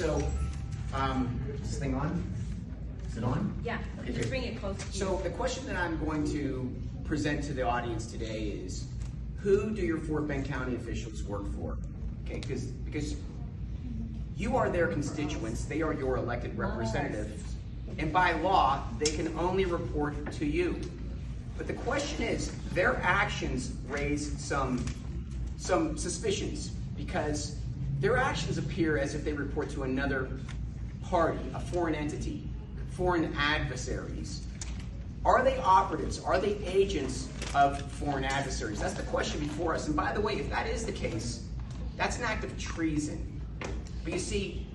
So, is this thing on? Is it on? Yeah, Okay, just good. bring it close to you. So the question that I'm going to present to the audience today is, who do your Fort Bend County officials work for? Okay, because you are their constituents, they are your elected representatives, and by law, they can only report to you. But the question is, their actions raise some suspicions, because their actions appear as if they report to another party, a foreign entity, foreign adversaries. Are they operatives? Are they agents of foreign adversaries? That's the question before us. And by the way, if that is the case, that's an act of treason. But you see,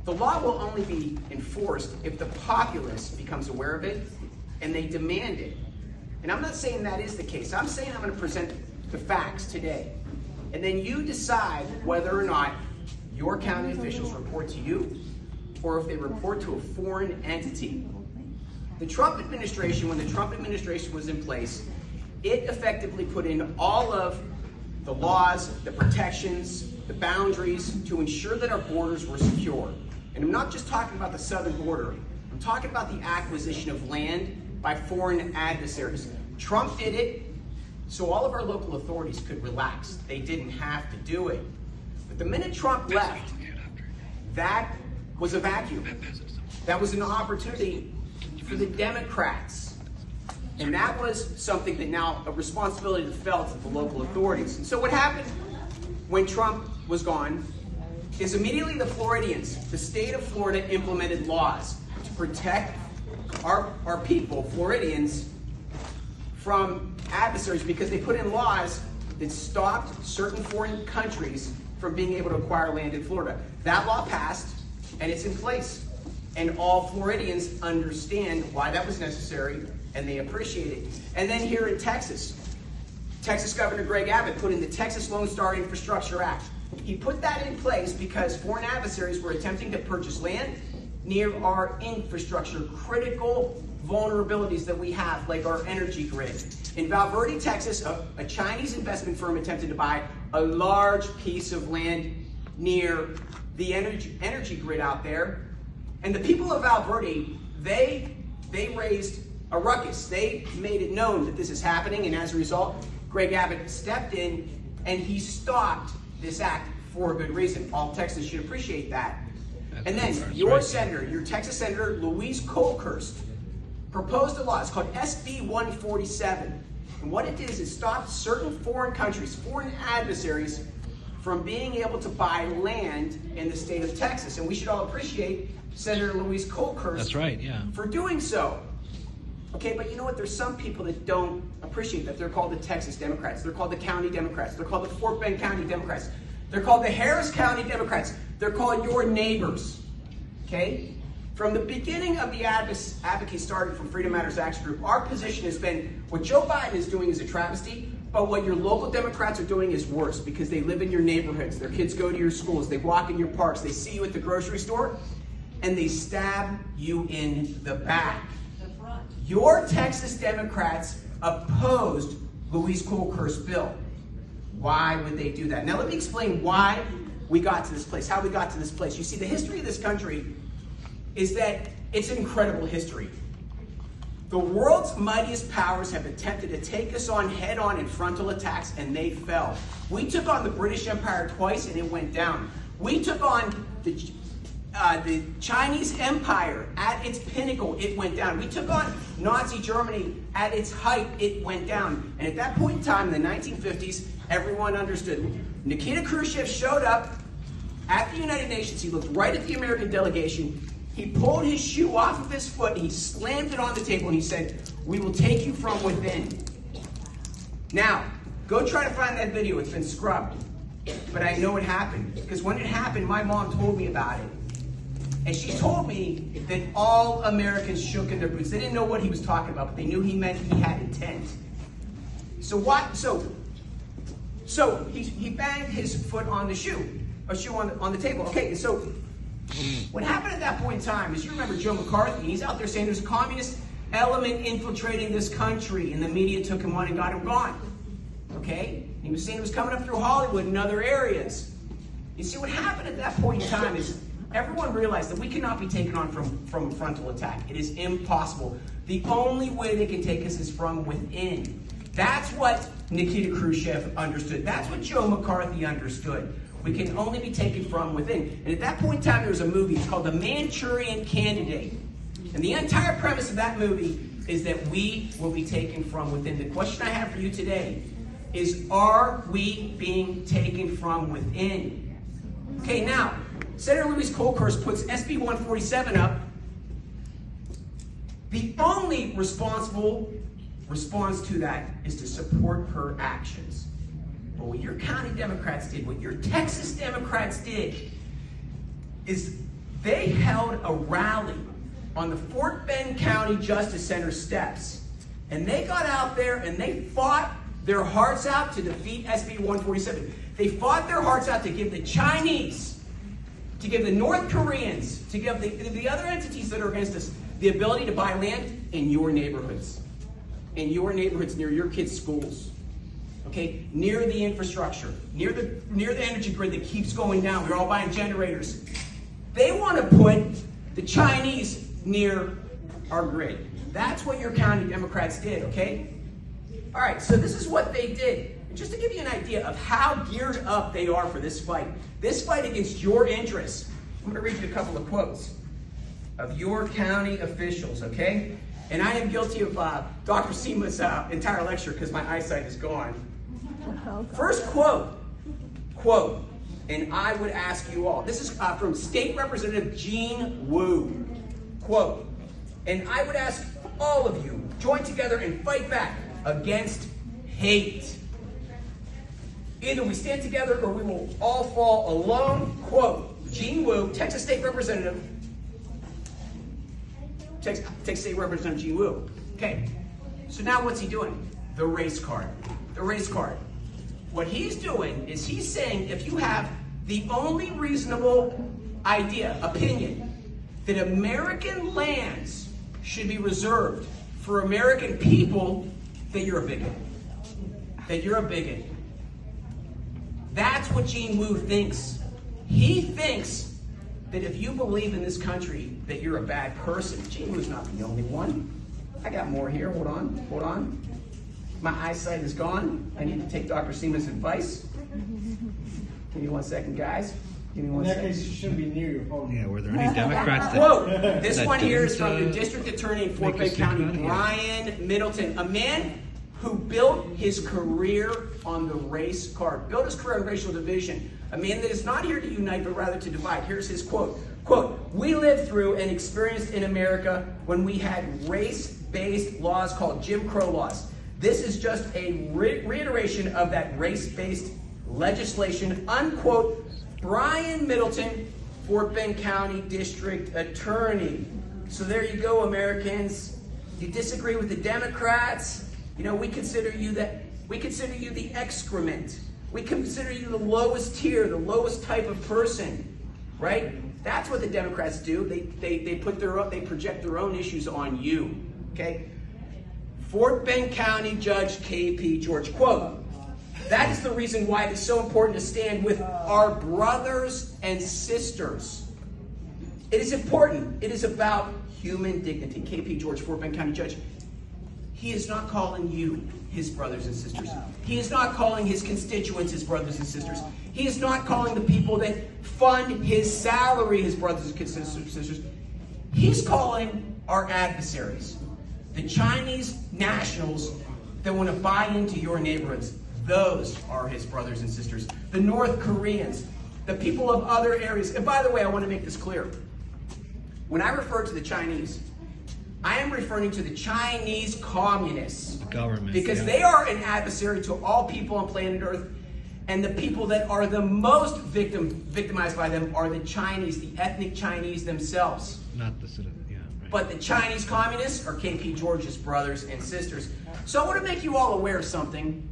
the law will only be enforced if the populace becomes aware of it and they demand it. And I'm not saying that is the case. I'm saying I'm going to present the facts today. And then you decide whether or not your county officials report to you or if they report to a foreign entity. The Trump administration, when the Trump administration was in place, it effectively put in all of the laws, the protections, the boundaries to ensure that our borders were secure. And I'm not just talking about the southern border. I'm talking about the acquisition of land by foreign adversaries. Trump did it so all of our local authorities could relax. They didn't have to do it. But the minute Trump left, that was a vacuum. That was an opportunity for the Democrats. And that was something that now a responsibility that fell to the local authorities. And so what happened when Trump was gone is immediately the Floridians, the state of Florida, implemented laws to protect our people, Floridians, from adversaries, because they put in laws that stopped certain foreign countries from being able to acquire land in Florida. That law passed, and it's in place. And all Floridians understand why that was necessary, and they appreciate it. And then here in Texas Governor Greg Abbott put in the Texas Lone Star Infrastructure Act. He put that in place because foreign adversaries were attempting to purchase land near our infrastructure, critical vulnerabilities that we have, like our energy grid. In Val Verde, Texas, a Chinese investment firm attempted to buy a large piece of land near the energy grid out there. And the people of Val Verde, they raised a ruckus. They made it known that this is happening, and as a result, Greg Abbott stepped in and he stopped this act for a good reason. All Texas should appreciate that. And then your senator, your Texas Senator Louise Kolkhorst, proposed a law. It's called SB 147. And what it did is it stopped certain foreign countries, foreign adversaries, from being able to buy land in the state of Texas. And we should all appreciate Senator Louise Kolkhorst for doing so. Okay, but you know what? There's some people that don't appreciate that. They're called the Texas Democrats. They're called the County Democrats. They're called the Fort Bend County Democrats. They're called the Harris County Democrats. They're called your neighbors. Okay? From the beginning of the advocacy started from Freedom Matters Action Group, our position has been what Joe Biden is doing is a travesty, but what your local Democrats are doing is worse, because they live in your neighborhoods. Their kids go to your schools. They walk in your parks. They see you at the grocery store, and they stab you in the back. Your Texas Democrats opposed Louise Kolkhorst's bill. Why would they do that? Now let me explain why we got to this place, how we got to this place. You see, the history of this country is that it's an incredible history. The world's mightiest powers have attempted to take us on head-on in frontal attacks, and they fell. We took on the British Empire twice, and it went down. We took on the Chinese Empire at its pinnacle, it went down. We took on Nazi Germany at its height, it went down. And at that point in time, in the 1950s, everyone understood. Nikita Khrushchev showed up at the United Nations. He looked right at the American delegation. He pulled his shoe off of his foot, he slammed it on the table, and he said, "We will take you from within." Now, go try to find that video. It's been scrubbed. But I know it happened, because when it happened, my mom told me about it. And she told me that all Americans shook in their boots. They didn't know what he was talking about, but they knew he meant he had intent. So what? So he banged his foot on the shoe, a shoe on the table. Okay, so what happened at that point in time is, you remember Joe McCarthy, he's out there saying there's a communist element infiltrating this country, and the media took him on and got him gone. Okay? He was saying it was coming up through Hollywood and other areas. You see, what happened at that point in time is everyone realized that we cannot be taken on from a frontal attack. It is impossible. The only way they can take us is from within. That's what Nikita Khrushchev understood. That's what Joe McCarthy understood. We can only be taken from within. And at that point in time, there was a movie. It's called The Manchurian Candidate. And the entire premise of that movie is that we will be taken from within. The question I have for you today is, are we being taken from within? Okay, now, Senator Louise Kolkhorst puts SB 147 up. The only responsible response to that is to support her actions. But what your county Democrats did, what your Texas Democrats did, is they held a rally on the Fort Bend County Justice Center steps. And they got out there and they fought their hearts out to defeat SB 147. They fought their hearts out to give the Chinese, to give the North Koreans, to give the other entities that are against us the ability to buy land in your neighborhoods. In your neighborhoods, near your kids' schools. Okay? Near the infrastructure. Near the energy grid that keeps going down. We're all buying generators. They want to put the Chinese near our grid. That's what your county Democrats did, okay? All right, so this is what they did. And just to give you an idea of how geared up they are for this fight against your interests, I'm going to read you a couple of quotes of your county officials, okay? And I am guilty of Dr. Seema's entire lecture because my eyesight is gone. First quote, and I would ask you all, this is from State Representative Gene Wu, quote, and I would ask all of you, join together and fight back against hate. Either we stand together or we will all fall alone, quote, Gene Wu, Texas State Representative, Texas State Representative Gene Wu. Okay, so now what's he doing? The race card. The race card. What he's doing is he's saying if you have the only reasonable opinion, that American lands should be reserved for American people, that you're a bigot. That you're a bigot. That's what Gene Wu thinks. He thinks that if you believe in this country, that you're a bad person. Gene Wu's not the only one. I got more here. Hold on. My eyesight is gone. I need to take Dr. Seema's advice. Give me 1 second, guys. Give me 1 second. In that case, you shouldn't be near your phone. Yeah, were there any Democrats that... Quote, this one here is from the District Attorney in Fort Bend County, Brian Middleton, a man who built his career on the race card, built his career on racial division, a man that is not here to unite, but rather to divide. Here's his quote. Quote, we lived through and experienced in America when we had race-based laws called Jim Crow laws. This is just a reiteration of that race-based legislation, unquote. Brian Middleton, Fort Bend County District Attorney. So there you go, Americans. You disagree with the Democrats? You know, we consider you the excrement. We consider you the lowest tier, the lowest type of person, right? That's what the Democrats do. They project their own issues on you, okay? Fort Bend County Judge K.P. George, quote, that is the reason why it is so important to stand with our brothers and sisters. It is important. It is about human dignity. K.P. George, Fort Bend County Judge, he is not calling you his brothers and sisters. He is not calling his constituents his brothers and sisters. He is not calling the people that fund his salary his brothers and sisters. He's calling our adversaries, the Chinese nationals that want to buy into your neighborhoods. Those are his brothers and sisters. The North Koreans, the people of other areas. And by the way, I want to make this clear. When I refer to the Chinese, I am referring to the Chinese communists. Government. Because they are an adversary to all people on planet Earth. And the people that are the most victimized by them are the Chinese, the ethnic Chinese themselves. Not the citizen, yeah. Right. But the Chinese communists are K.P. George's brothers and sisters. So I want to make you all aware of something.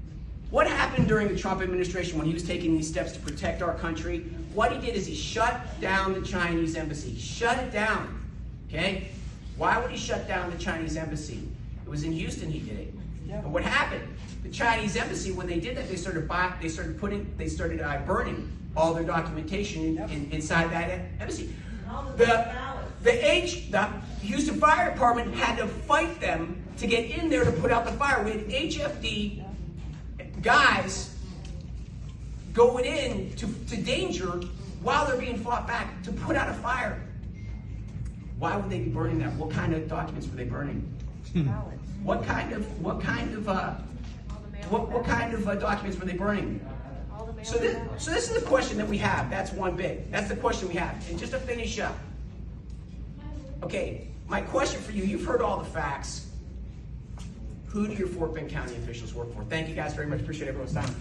What happened during the Trump administration when he was taking these steps to protect our country? What he did is he shut down the Chinese embassy. He shut it down, okay? Why would he shut down the Chinese embassy? It was in Houston he did it. Yeah. And what happened? The Chinese embassy, when they did that, they started burning all their documentation inside that embassy. The Houston Fire Department had to fight them to get in there to put out the fire. We had HFD guys going in to danger while they're being fought back to put out a fire. Why would they be burning that? What kind of documents were they burning? What kind of documents were they burning? So this is the question that we have. That's one bit. That's the question we have. And just to finish up, okay, my question for you, you've heard all the facts. Who do your Fort Bend County officials work for? Thank you guys very much. Appreciate everyone's time.